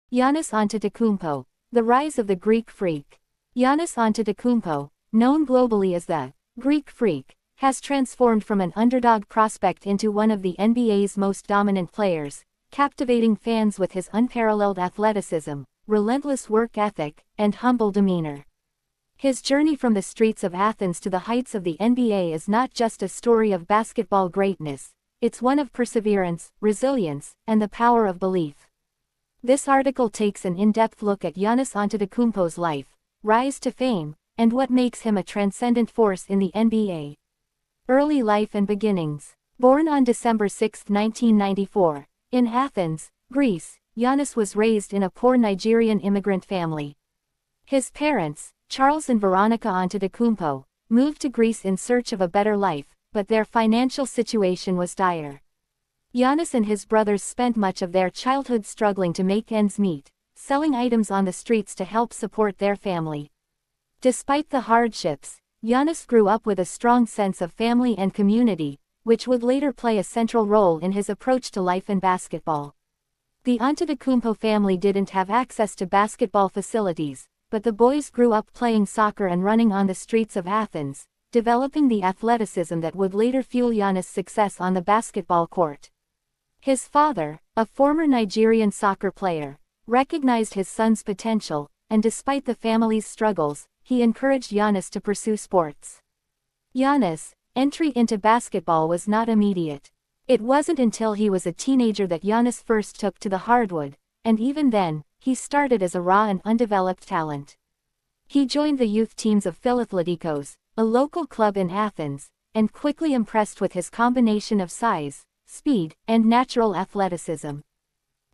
Giannis Antetokounmpo, the rise of the Greek Freak. Giannis Antetokounmpo, known globally as the Greek Freak, has transformed from an underdog prospect into one of the NBA's most dominant players, captivating fans with his unparalleled athleticism, relentless work ethic, and humble demeanor. His journey from the streets of Athens to the heights of the NBA is not just a story of basketball greatness, it's one of perseverance, resilience, and the power of belief. This article takes an in-depth look at Giannis Antetokounmpo's life, rise to fame, and what makes him a transcendent force in the NBA. Early life and beginnings. Born on December 6, 1994, in Athens, Greece, Giannis was raised in a poor Nigerian immigrant family. His parents, Charles and Veronica Antetokounmpo, moved to Greece in search of a better life, but their financial situation was dire. Giannis and his brothers spent much of their childhood struggling to make ends meet, selling items on the streets to help support their family. Despite the hardships, Giannis grew up with a strong sense of family and community, which would later play a central role in his approach to life and basketball. The Antetokounmpo family didn't have access to basketball facilities, but the boys grew up playing soccer and running on the streets of Athens, developing the athleticism that would later fuel Giannis' success on the basketball court. His father, a former Nigerian soccer player, recognized his son's potential, and despite the family's struggles, he encouraged Giannis to pursue sports. Giannis' entry into basketball was not immediate. It wasn't until he was a teenager that Giannis first took to the hardwood, and even then, he started as a raw and undeveloped talent. He joined the youth teams of Philathleticos, a local club in Athens, and quickly impressed with his combination of size, speed, and natural athleticism.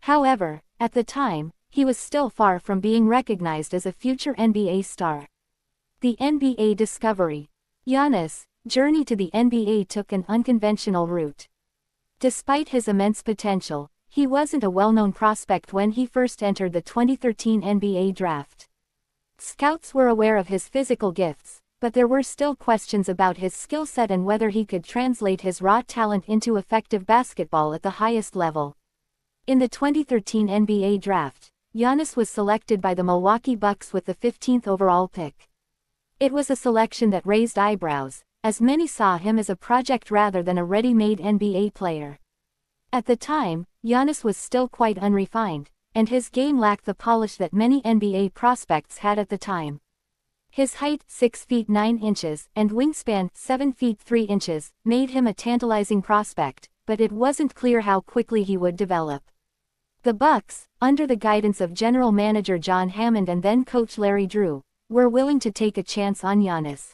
However, at the time, he was still far from being recognized as a future NBA star. The NBA discovery. Giannis' journey to the NBA took an unconventional route. Despite his immense potential, he wasn't a well-known prospect when he first entered the 2013 NBA draft. Scouts were aware of his physical gifts, but there were still questions about his skill set and whether he could translate his raw talent into effective basketball at the highest level. In the 2013 NBA draft, Giannis was selected by the Milwaukee Bucks with the 15th overall pick. It was a selection that raised eyebrows, as many saw him as a project rather than a ready-made NBA player. At the time, Giannis was still quite unrefined, and his game lacked the polish that many NBA prospects had at the time. His height, 6 feet 9 inches, and wingspan, 7 feet 3 inches, made him a tantalizing prospect, but it wasn't clear how quickly he would develop. The Bucks, under the guidance of general manager John Hammond and then coach Larry Drew, were willing to take a chance on Giannis.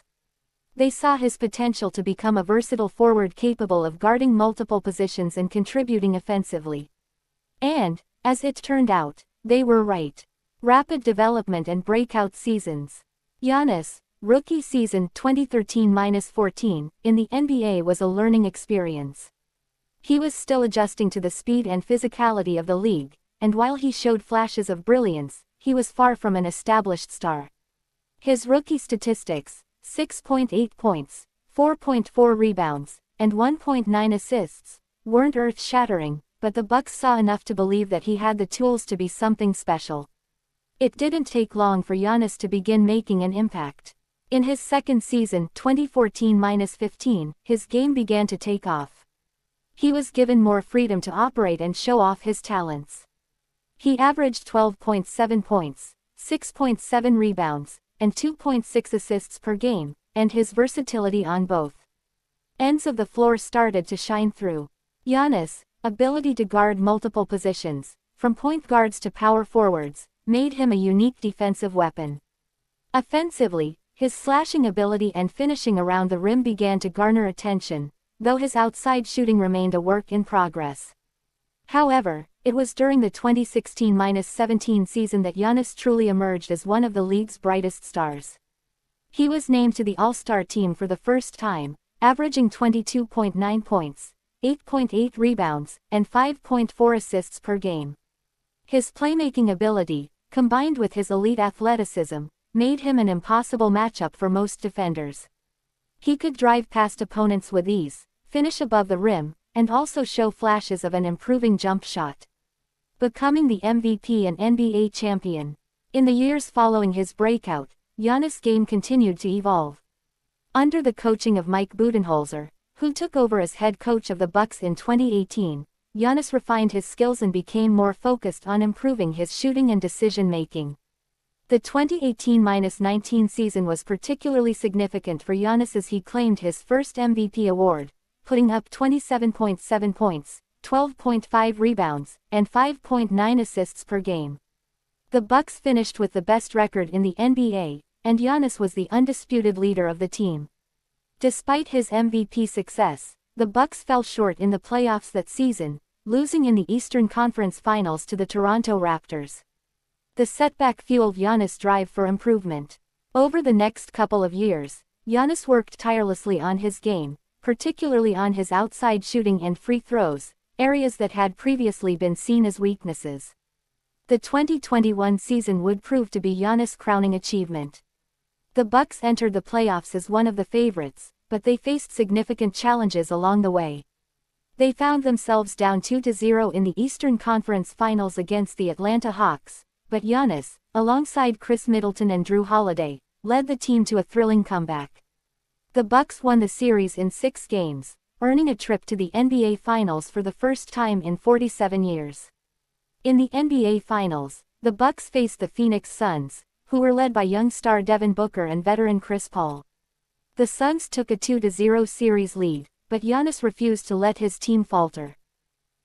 They saw his potential to become a versatile forward capable of guarding multiple positions and contributing offensively. And, as it turned out, they were right. Rapid development and breakout seasons. Giannis' rookie season 2013-14 in the NBA was a learning experience. He was still adjusting to the speed and physicality of the league, and while he showed flashes of brilliance, he was far from an established star. His rookie statistics, 6.8 points, 4.4 rebounds, and 1.9 assists, weren't earth-shattering, but the Bucks saw enough to believe that he had the tools to be something special. It didn't take long for Giannis to begin making an impact. In his second season, 2014-15, his game began to take off. He was given more freedom to operate and show off his talents. He averaged 12.7 points, 6.7 rebounds, and 2.6 assists per game, and his versatility on both ends of the floor started to shine through. Giannis' ability to guard multiple positions, from point guards to power forwards, made him a unique defensive weapon. Offensively, his slashing ability and finishing around the rim began to garner attention, though his outside shooting remained a work in progress. However, it was during the 2016-17 season that Giannis truly emerged as one of the league's brightest stars. He was named to the All-Star team for the first time, averaging 22.9 points, 8.8 rebounds, and 5.4 assists per game. His playmaking ability, combined with his elite athleticism, made him an impossible matchup for most defenders. He could drive past opponents with ease, finish above the rim, and also show flashes of an improving jump shot. becoming the MVP and NBA champion. In the years following his breakout, Giannis' game continued to evolve. Under the coaching of Mike Budenholzer, who took over as head coach of the Bucks in 2018, Giannis refined his skills and became more focused on improving his shooting and decision-making. The 2018-19 season was particularly significant for Giannis as he claimed his first MVP award, putting up 27.7 points, 12.5 rebounds, and 5.9 assists per game. The Bucks finished with the best record in the NBA, and Giannis was the undisputed leader of the team. Despite his MVP success, the Bucks fell short in the playoffs that season, losing in the Eastern Conference Finals to the Toronto Raptors. The setback fueled Giannis' drive for improvement. Over the next couple of years, Giannis worked tirelessly on his game, particularly on his outside shooting and free throws, areas that had previously been seen as weaknesses. The 2021 season would prove to be Giannis' crowning achievement. The Bucks entered the playoffs as one of the favorites, but they faced significant challenges along the way. They found themselves down 2-0 in the Eastern Conference Finals against the Atlanta Hawks, but Giannis, alongside Chris Middleton and Drew Holiday, led the team to a thrilling comeback. The Bucks won the series in 6 games, earning a trip to the NBA Finals for the first time in 47 years. In the NBA Finals, the Bucks faced the Phoenix Suns, who were led by young star Devin Booker and veteran Chris Paul. The Suns took a 2-0 series lead, but Giannis refused to let his team falter.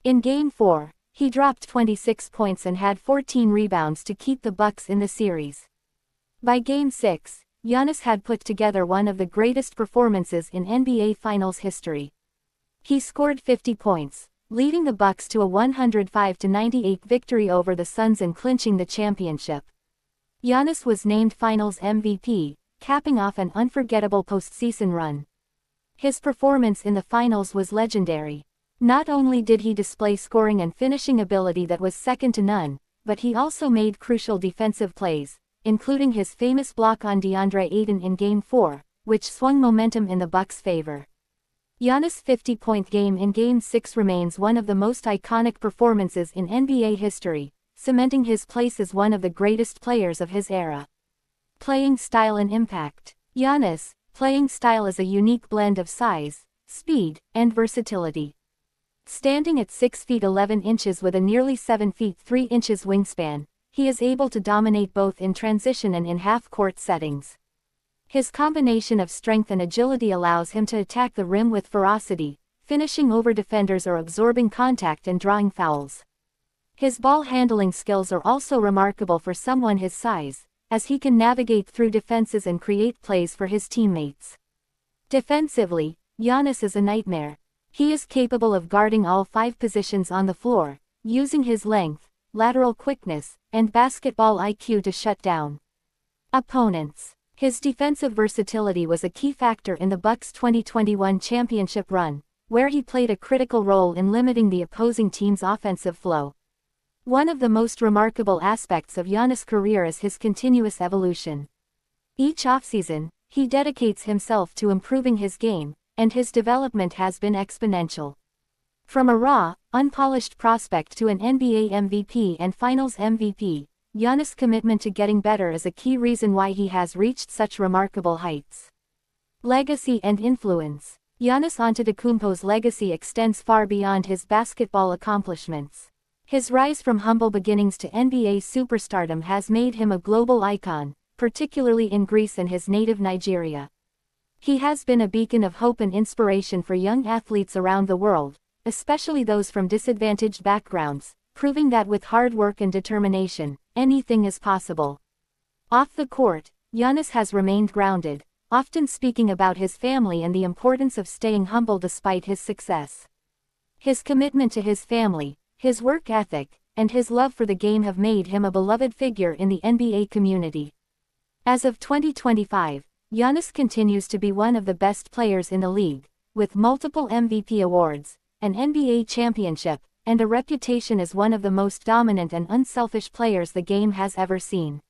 In Game 4, he dropped 26 points and had 14 rebounds to keep the Bucks in the series. By Game 6, Giannis had put together one of the greatest performances in NBA Finals history. He scored 50 points, leading the Bucks to a 105-98 victory over the Suns and clinching the championship. Giannis was named Finals MVP, capping off an unforgettable postseason run. His performance in the finals was legendary. Not only did he display scoring and finishing ability that was second to none, but he also made crucial defensive plays, including his famous block on DeAndre Ayton in Game 4, which swung momentum in the Bucks' favor. Giannis' 50-point game in Game 6 remains one of the most iconic performances in NBA history, cementing his place as one of the greatest players of his era. Playing style and impact. Giannis' playing style is a unique blend of size, speed, and versatility. Standing at 6 feet 11 inches with a nearly 7 feet 3 inches wingspan, he is able to dominate both in transition and in half-court settings. His combination of strength and agility allows him to attack the rim with ferocity, finishing over defenders or absorbing contact and drawing fouls. His ball handling skills are also remarkable for someone his size, as he can navigate through defenses and create plays for his teammates. Defensively, Giannis is a nightmare. He is capable of guarding all 5 positions on the floor, using his length, lateral quickness, and basketball IQ to shut down opponents. His defensive versatility was a key factor in the Bucks' 2021 championship run, where he played a critical role in limiting the opposing team's offensive flow. One of the most remarkable aspects of Giannis' career is his continuous evolution. Each offseason, he dedicates himself to improving his game, and his development has been exponential. From a raw, unpolished prospect to an NBA MVP and Finals MVP, Giannis' commitment to getting better is a key reason why he has reached such remarkable heights. Legacy and influence. Giannis Antetokounmpo's legacy extends far beyond his basketball accomplishments. His rise from humble beginnings to NBA superstardom has made him a global icon, particularly in Greece and his native Nigeria. He has been a beacon of hope and inspiration for young athletes around the world, especially those from disadvantaged backgrounds, proving that with hard work and determination, anything is possible. Off the court, Giannis has remained grounded, often speaking about his family and the importance of staying humble despite his success. His commitment to his family, his work ethic, and his love for the game have made him a beloved figure in the NBA community. As of 2025, Giannis continues to be one of the best players in the league, with multiple MVP awards, an NBA championship, and a reputation as one of the most dominant and unselfish players the game has ever seen.